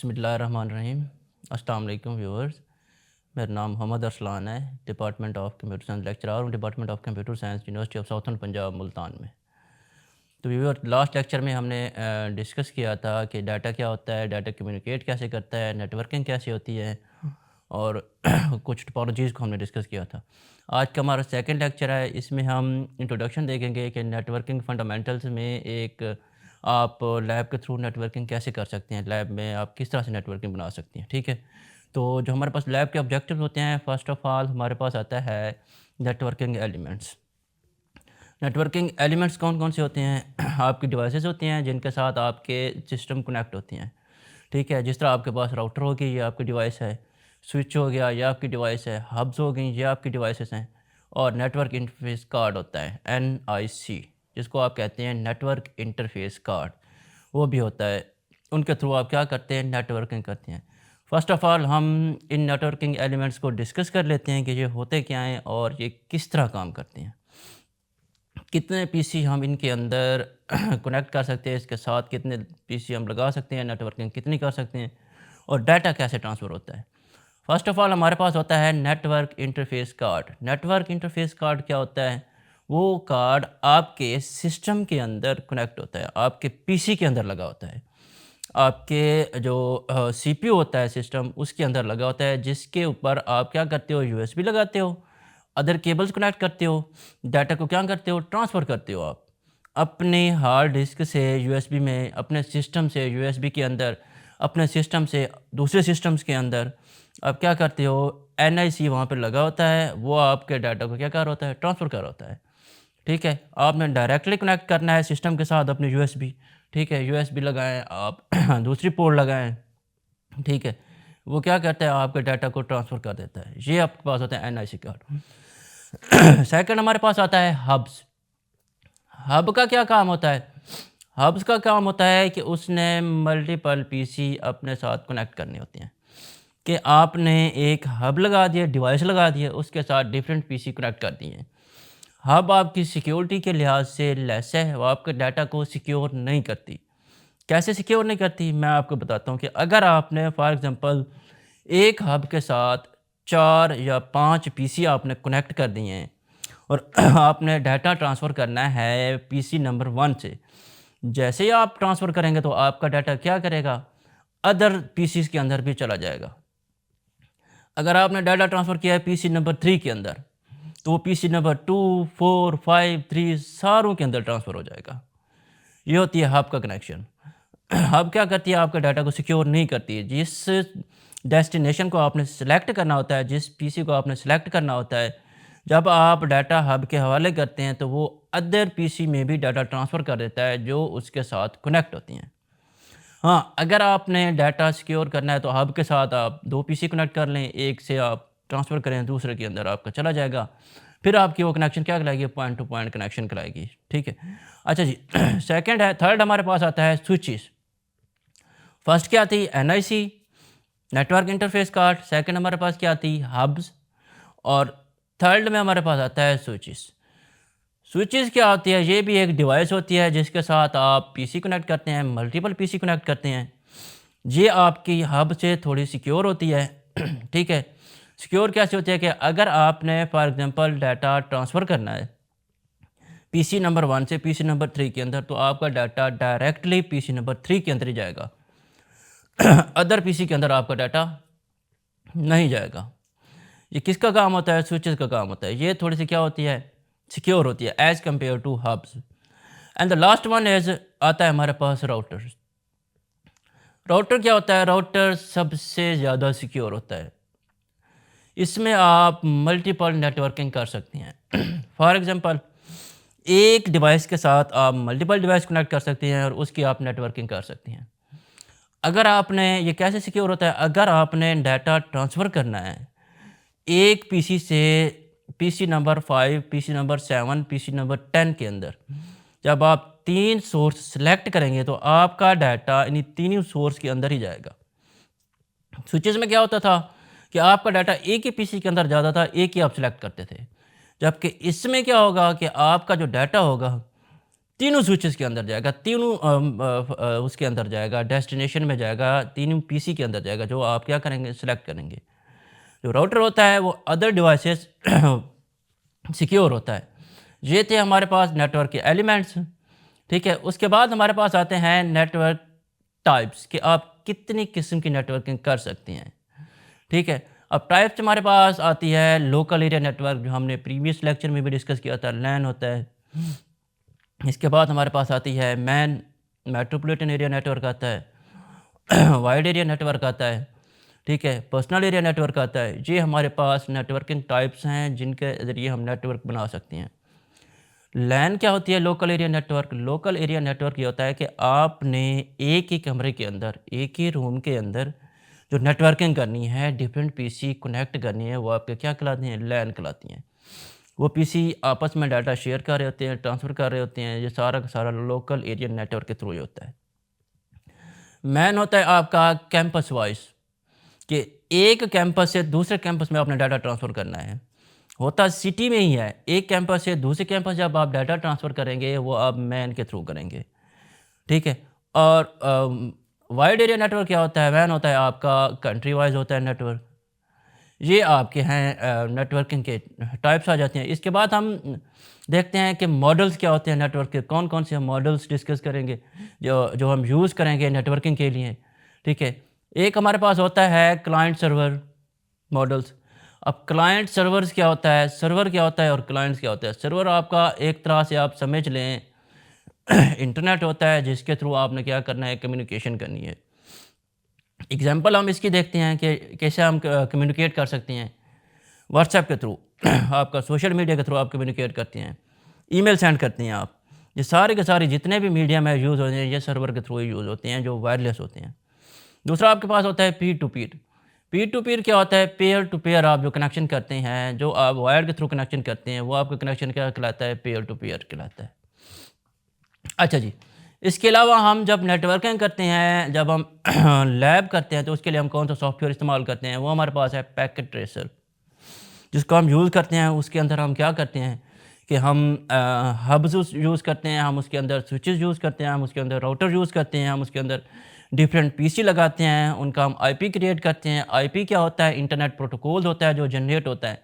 बिस्मिल्लाहिर्रहमानिर्रहीम। अस्सलाम वालेकुम व्यूअर्स। मेरा नाम मोहम्मद अरसलान है, department of computer science lecturer हूँ, department of computer science university of southern Punjab Multan में। तो व्यूअर लास्ट लेक्चर में हमने डिस्कस किया था कि डाटा क्या होता है, डाटा कम्युनिकेट कैसे करता है, नेटवर्किंग कैसे होती है और कुछ टोपोलॉजीज़ को हमने डिस्कस किया था। आज का हमारा सेकंड लेक्चर है, इसमें हम इंट्रोडक्शन देखेंगे कि नेटवर्किंग फंडामेंटल्स में एक आप लैब के थ्रू नेटवर्किंग कैसे कर सकते हैं, लैब में आप किस तरह से नेटवर्किंग बना सकते हैं, ठीक है। तो जो हमारे पास लैब के ऑब्जेक्टिव्स होते हैं, फ़र्स्ट ऑफ़ ऑल हमारे पास आता है नेटवर्किंग एलिमेंट्स। नेटवर्किंग एलिमेंट्स कौन कौन से होते हैं? आपकी डिवाइसेस होती हैं जिनके साथ आपके सिस्टम कनेक्ट होती हैं, ठीक है। जिस तरह आपके पास राउटर होगी, ये आपकी डिवाइस है। स्विच हो गया, ये आपकी डिवाइस है। हब्स हो गई, ये आपकी डिवाइसेस हैं। और नेटवर्क इंटरफेस कार्ड होता है NIC, जिसको आप कहते हैं नेटवर्क इंटरफेस कार्ड, वो भी होता है। उनके थ्रू आप क्या करते हैं? नेटवर्किंग करते हैं। फ़र्स्ट ऑफ़ ऑल हम इन नेटवर्किंग एलिमेंट्स को डिस्कस कर लेते हैं कि ये होते क्या हैं और ये किस तरह काम करते हैं। कितने पीसी हम इनके अंदर कनेक्ट कर सकते हैं, इसके साथ कितने पीसी हम लगा सकते हैं, नेटवर्किंग कितनी कर सकते हैं और डाटा कैसे ट्रांसफ़र होता है। फ़र्स्ट ऑफ़ ऑल हमारे पास होता है network interface card. Network interface card क्या होता है? वो कार्ड आपके सिस्टम के अंदर कनेक्ट होता है, आपके पीसी के अंदर लगा होता है। आपके जो सीपीयू होता है सिस्टम, उसके अंदर लगा होता है, जिसके ऊपर आप क्या करते हो? यूएसबी लगाते हो, अदर केबल्स कनेक्ट करते हो, डाटा को क्या करते हो? ट्रांसफ़र करते हो आप अपने हार्ड डिस्क से यूएसबी में, अपने सिस्टम से यूएसबी के अंदर, अपने सिस्टम से दूसरे सिस्टम्स के अंदर आप क्या करते हो? NIC वहाँ पे लगा होता है, वो आपके डाटा को क्या कर होता है? ट्रांसफ़र कर होता है, ठीक है। आपने डायरेक्टली कनेक्ट करना है सिस्टम के साथ अपने यूएसबी, ठीक है। यूएसबी लगाएँ आप दूसरी पोर्ट लगाएँ, ठीक है। वो क्या करता है? आपके डाटा को ट्रांसफ़र कर देता है। ये आपके पास होता है NIC कार्ड। सेकंड हमारे पास आता है हब्स। हब का क्या काम होता है? हब्स का काम होता है कि उसने मल्टीपल पीसी अपने साथ कनेक्ट करने होते हैं, कि आपने एक हब लगा दिया, डिवाइस लगा दिया, उसके साथ डिफरेंट पीसी कनेक्ट कर दिए। हब आपकी सिक्योरिटी के लिहाज से लेस है, वो आपके डाटा को सिक्योर नहीं करती। कैसे सिक्योर नहीं करती? मैं आपको बताता हूँ कि अगर आपने फॉर एग्ज़ाम्पल एक हब के साथ 4 या 5 पीसी आपने कनेक्ट कर दिए हैं और आपने डाटा ट्रांसफ़र करना है पीसी नंबर 1 से। जैसे ही आप ट्रांसफ़र करेंगे तो आपका डाटा क्या करेगा? अदर पीसीज़ के अंदर भी चला जाएगा। अगर आपने डाटा ट्रांसफ़र किया है पीसी नंबर 3 के अंदर, तो वो पीसी नंबर 2, 4, 5, 3 सारों के अंदर ट्रांसफ़र हो जाएगा। ये होती है हब का कनेक्शन। हब क्या करती है? आपके डाटा को सिक्योर नहीं करती है। जिस डेस्टिनेशन को आपने सेलेक्ट करना होता है, जिस पीसी को आपने सेलेक्ट करना होता है, जब आप डाटा हब के हवाले करते हैं तो वो अदर पीसी में भी डाटा ट्रांसफ़र कर देता है जो उसके साथ कनेक्ट होती हैं। हाँ, अगर आपने डाटा सिक्योर करना है तो हब के साथ आप 2 पीसी कनेक्ट कर लें, एक से आप ट्रांसफ़र करें, दूसरे के अंदर आपका चला जाएगा। फिर आपकी वो कनेक्शन क्या कहलाएगी? पॉइंट टू पॉइंट कनेक्शन कहलाएगी, ठीक है। अच्छा जी, सेकंड है, थर्ड हमारे पास आता है स्विचेस। फर्स्ट क्या आती? NIC, network interface card. Second हमारे पास क्या आती? हब्स। और थर्ड में हमारे पास आता है स्विचेस। स्विचेस क्या होती है? ये भी एक डिवाइस होती है जिसके साथ आप पीसी कनेक्ट करते हैं, मल्टीपल पीसी कनेक्ट करते हैं। ये आपकी हब से थोड़ी सिक्योर होती है, ठीक है। सिक्योर कैसे होती है कि अगर आपने फॉर एग्जांपल डाटा ट्रांसफ़र करना है पीसी नंबर 1 से पीसी नंबर 3 के अंदर, तो आपका डाटा डायरेक्टली पीसी नंबर 3 के अंदर ही जाएगा। अदर पीसी के अंदर आपका डाटा नहीं जाएगा। ये किसका काम होता है? स्विचेस का काम होता है। ये थोड़ी सी क्या होती है? सिक्योर होती है as compare to hubs. And the last one is आता है हमारे पास राउटर। राउटर क्या होता है? राउटर सबसे ज़्यादा सिक्योर होता है। इसमें आप मल्टीपल नेटवर्किंग कर सकते हैं। फॉर एग्ज़ाम्पल एक डिवाइस के साथ आप मल्टीपल डिवाइस कनेक्ट कर सकते हैं और उसकी आप नेटवर्किंग कर सकते हैं। अगर आपने ये कैसे सिक्योर होता है? अगर आपने डाटा ट्रांसफ़र करना है एक पीसी से PC number 5, PC number 7, PC number 10 के अंदर, जब आप 3 सोर्स सेलेक्ट करेंगे तो आपका डाटा इन्हीं तीनों सोर्स के अंदर ही जाएगा। स्विचेस में क्या होता था कि आपका डाटा एक ही पीसी के अंदर जाता था, एक ही आप सेलेक्ट करते थे। जबकि इसमें क्या होगा कि आपका जो डाटा होगा तीनों स्विचेस के अंदर जाएगा, तीनों उसके अंदर जाएगा, डेस्टिनेशन में जाएगा, तीनों पीसी के अंदर जाएगा, जो आप क्या करेंगे सेलेक्ट करेंगे। जो राउटर होता है वो अदर डिवाइसेस सिक्योर होता है। ये थे हमारे पास नेटवर्क के एलिमेंट्स, ठीक है। उसके बाद हमारे पास आते हैं नेटवर्क टाइप्स कि आप कितनी किस्म की नेटवर्किंग कर सकती हैं, ठीक है। अब टाइप्स हमारे पास आती है लोकल एरिया नेटवर्क, जो हमने प्रीवियस लेक्चर में भी डिस्कस किया था, लैन होता है। इसके बाद हमारे पास आती है मैन मेट्रोपॉलिटन एरिया नेटवर्क आता है वाइड एरिया नेटवर्क आता है, ठीक है। पर्सनल एरिया नेटवर्क आता है। ये हमारे पास नेटवर्किंग टाइप्स हैं जिनके ज़रिए हम नेटवर्क बना सकते हैं। लैन क्या होती है? Local area network. Local area network ये होता है कि आपने एक ही कमरे के अंदर, एक ही रूम के अंदर जो नेटवर्किंग करनी है, डिफरेंट पीसी कनेक्ट करनी है, वो आपके क्या कहलाती हैं? लैन कहलाती हैं। वो पीसी आपस में डाटा शेयर कर रहे होते हैं, ट्रांसफ़र कर रहे होते हैं। ये सारा का सारा लोकल एरिया नेटवर्क के थ्रू ही होता है। मैन होता है आपका कैंपस वाइज़, कि एक कैंपस से दूसरे कैंपस में आपने डाटा ट्रांसफ़र करना है। होता सिटी में ही है। एक कैंपस से दूसरे कैंपस जब आप डाटा ट्रांसफ़र करेंगे, वो आप मैन के थ्रू करेंगे, ठीक है। और वाइड एरिया नेटवर्क क्या होता है? वैन होता है आपका कंट्री वाइज़ होता है नेटवर्क। ये आपके हैं नेटवर्किंग के टाइप्स आ जाते हैं। इसके बाद हम देखते हैं कि मॉडल्स क्या होते हैं नेटवर्क के, कौन-कौन से हम मॉडल्स डिस्कस करेंगे, जो हम यूज़ करेंगे नेटवर्किंग के लिए, ठीक है। एक हमारे पास होता है क्लाइंट सर्वर मॉडल्स। अब क्लाइंट सर्वर्स क्या होता है, सर्वर क्या होता है और क्लाइंट्स क्या होता है? सर्वर आपका एक तरह से आप समझ लें इंटरनेट होता है, जिसके थ्रू आपने क्या करना है, कम्युनिकेशन करनी है। एग्जांपल हम इसकी देखते हैं कि कैसे हम कम्युनिकेट कर सकते हैं। व्हाट्सएप के थ्रू आपका सोशल मीडिया के थ्रू आप कम्युनिकेट करते हैं, ईमेल सेंड करते हैं आप। ये सारे के सारे जितने भी मीडिया में यूज़ होते हैं, ये सर्वर के थ्रू ही यूज़ होते हैं, जो वायरलेस होते हैं। दूसरा आपके पास होता है पीर टू पीर। पीर टू पीर क्या होता है? पेयर टू पेयर आप जो कनेक्शन करते हैं, जो आप वायर के थ्रू कनेक्शन करते हैं, वो आपका कनेक्शन क्या कहलाता है? पेयर टू पेयर कहलाता है। अच्छा जी, इसके अलावा हम जब नेटवर्किंग करते हैं, जब हम लैब करते हैं, तो उसके लिए हम कौन सा सॉफ्टवेयर इस्तेमाल करते हैं? वो हमारे पास है पैकेट ट्रेसर, जिसको हम यूज़ करते हैं। उसके अंदर हम क्या करते हैं कि हम हब्स यूज़ करते हैं, हम उसके अंदर स्विचेस यूज़ करते हैं, हम उसके अंदर राउटर यूज़ करते हैं, हम उसके अंदर डिफरेंट पीसी लगाते हैं, उनका हम आईपी क्रिएट करते हैं। आईपी क्या होता है? इंटरनेट प्रोटोकॉल होता है जो जनरेट होता है।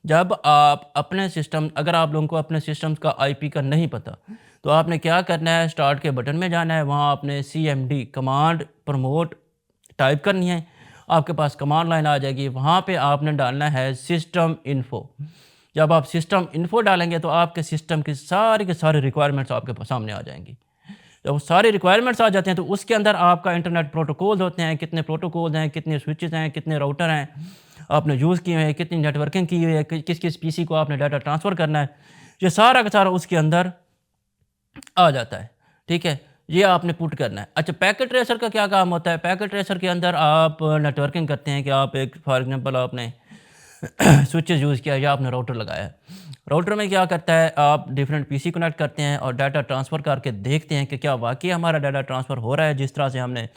जब आप अपने सिस्टम, अगर आप लोगों को अपने सिस्टम्स का आईपी का नहीं पता, तो आपने क्या करना है, स्टार्ट के बटन में जाना है, वहाँ आपने सीएमडी कमांड प्रमोट टाइप करनी है। आपके पास कमांड लाइन आ जाएगी, वहाँ पे आपने डालना है सिस्टम इन्फो। जब आप सिस्टम इन्फो डालेंगे, तो आपके सिस्टम की सारी के सारी रिक्वायरमेंट्स आपके सामने आ जाएंगी। जब वो सारी रिक्वायरमेंट्स आ जाते हैं, तो उसके अंदर आपका इंटरनेट प्रोटोकॉल होते हैं, कितने प्रोटोकॉल हैं, कितने स्विचेस हैं, कितने राउटर हैं आपने यूज़ किए हैं, कितनी नेटवर्किंग की हुई है, किस किस पीसी को आपने डाटा ट्रांसफ़र करना है, ये सारा का सारा उसके अंदर आ जाता है, ठीक है। ये आपने पुट करना है। अच्छा, पैकेट ट्रेसर का क्या काम होता है? पैकेट ट्रेसर के अंदर आप नेटवर्किंग करते हैं कि आप एक फॉर एग्जांपल आपने स्विचेस यूज़ किया या आपने राउटर लगाया है। राउटर में क्या करता है, आप डिफरेंट पीसी कनेक्ट करते हैं और डाटा ट्रांसफ़र करके देखते हैं कि क्या वाक़ई हमारा डाटा ट्रांसफ़र हो रहा है, जिस तरह से हमने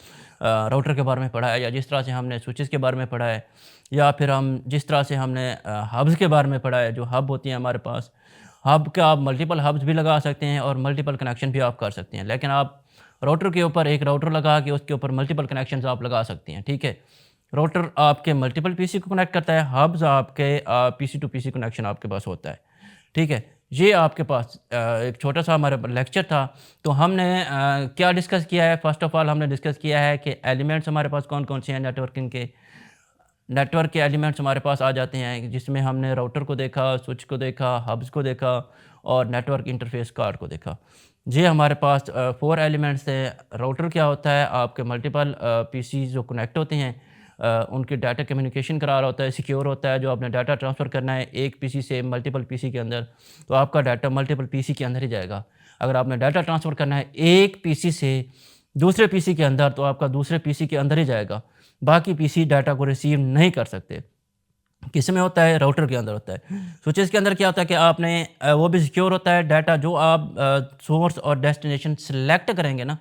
राउटर के बारे में पढ़ा है, या जिस तरह से हमने स्विचेस के बारे में पढ़ा है, या फिर हम जिस तरह से हमने हब्स के बारे में पढ़ा है। जो हब होती हैं हमारे पास, हब का आप मल्टीपल हब्स भी लगा सकते हैं और मल्टीपल कनेक्शन भी आप कर सकते हैं। लेकिन आप राउटर के ऊपर एक राउटर लगा के उसके ऊपर मल्टीपल कनेक्शंस आप लगा सकते हैं, ठीक है। राउटर आपके मल्टीपल पीसी को कनेक्ट करता है, हब्स आपके पीसी टू पीसी कनेक्शन आपके पास होता है, ठीक है। ये आपके पास एक छोटा सा हमारा लेक्चर था। तो हमने क्या डिस्कस किया है? फ़र्स्ट ऑफ़ ऑल हमने डिस्कस किया है कि एलिमेंट्स हमारे पास कौन-कौन से हैं नेटवर्किंग के। नेटवर्क के एलिमेंट्स हमारे पास आ जाते हैं, जिसमें हमने राउटर को देखा, स्विच को देखा, हब्स को देखा और नेटवर्क इंटरफेस कार्ड को देखा। ये हमारे पास 4 एलिमेंट्स थे। राउटर क्या होता है? आपके मल्टीपल पीसी जो कनेक्ट होते हैं, उनके डाटा कम्युनिकेशन करा रहा होता है, सिक्योर होता है। जो आपने डाटा ट्रांसफ़र करना है एक पीसी से मल्टीपल पीसी के अंदर, तो आपका डाटा मल्टीपल पीसी के अंदर ही जाएगा। अगर आपने डाटा ट्रांसफ़र करना है एक पीसी से दूसरे पीसी के अंदर, तो आपका दूसरे पीसी के अंदर ही जाएगा। बाकी पीसी डाटा को रिसीव नहीं कर सकते। किस में होता है? राउटर के अंदर होता है। स्विचेस के अंदर क्या होता है कि आपने वो भी सिक्योर होता है। डाटा जो आप सोर्स और डेस्टिनेशन सेलेक्ट करेंगे ना,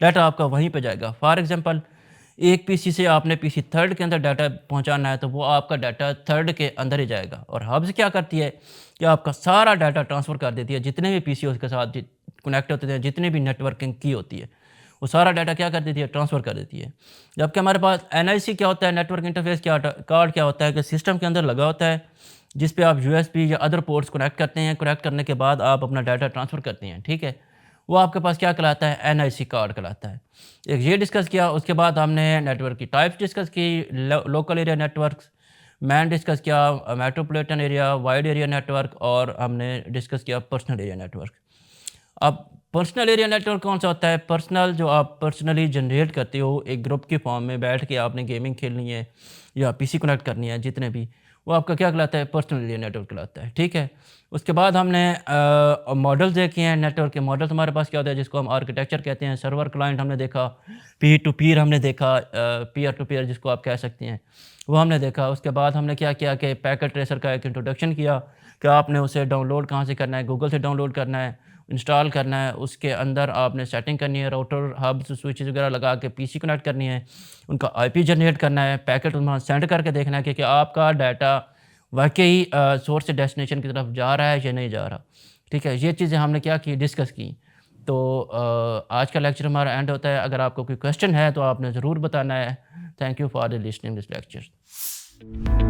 डाटा आपका वहीं पे जाएगा। फॉर एग्जांपल, एक पीसी से आपने पीसी थर्ड के अंदर डाटा पहुंचाना है, तो वो आपका डाटा थर्ड के अंदर ही जाएगा। और हब्स क्या करती है कि आपका सारा डाटा ट्रांसफ़र कर देती है, जितने भी पीसी उसके साथ कनेक्ट होते हैं, जितनी भी नेटवर्किंग की होती है, वो सारा डाटा क्या कर देती है, ट्रांसफ़र कर देती है। जबकि हमारे पास एनआईसी क्या होता है, नेटवर्क इंटरफेस कार्ड क्या होता है कि सिस्टम के अंदर लगा होता है, जिस पे आप यूएसबी या अदर पोर्ट्स कनेक्ट करते हैं। कनेक्ट करने के बाद आप अपना डाटा ट्रांसफ़र करते हैं, ठीक है। वो आपके पास क्या कहलाता है, एनआईसी कार्ड कहलाता है। एक ये डिस्कस किया, उसके बाद हमने नेटवर्क की टाइप्स डिस्कस की, local area networks, MAN discuss किया, metropolitan area, wide area network, और हमने डिस्कस किया पर्सनल एरिया नेटवर्क। अब पर्सनल एरिया नेटवर्क कौन सा होता है? पर्सनल, जो आप पर्सनली जनरेट करते हो, एक ग्रुप के फॉर्म में बैठ के आपने गेमिंग खेलनी है या पीसी कनेक्ट करनी है, जितने भी, वो आपका क्या कहलाता है, पर्सनल एरिया नेटवर्क कहलाता है, ठीक है। उसके बाद हमने मॉडल्स देखे हैं। नेटवर्क के मॉडल्स हमारे पास क्या होता है, जिसको हम आर्किटेक्चर कहते हैं। सर्वर क्लाइंट हमने देखा, पीर टू पीर हमने देखा, पीयर टू पीयर जिसको आप कह सकते हैं, वो हमने देखा। उसके बाद हमने क्या किया कि पैकेट ट्रेसर का एक इंट्रोडक्शन किया कि आपने उसे डाउनलोड कहाँ से करना है, गूगल से डाउनलोड करना है, इंस्टॉल करना है, उसके अंदर आपने सेटिंग करनी है, राउटर हब्स स्विचेस वगैरह लगा के पीसी कनेक्ट करनी है, उनका आईपी जनरेट करना है, पैकेट वहाँ सेंड करके देखना है कि आपका डाटा वाकई सोर्स से डेस्टिनेशन की तरफ जा रहा है या नहीं जा रहा, ठीक है। ये चीज़ें हमने क्या की, डिस्कस की। तो आज का लेक्चर हमारा एंड होता है। अगर आपको कोई क्वेश्चन है तो आपने ज़रूर बताना है। Thank you for listening this lecture.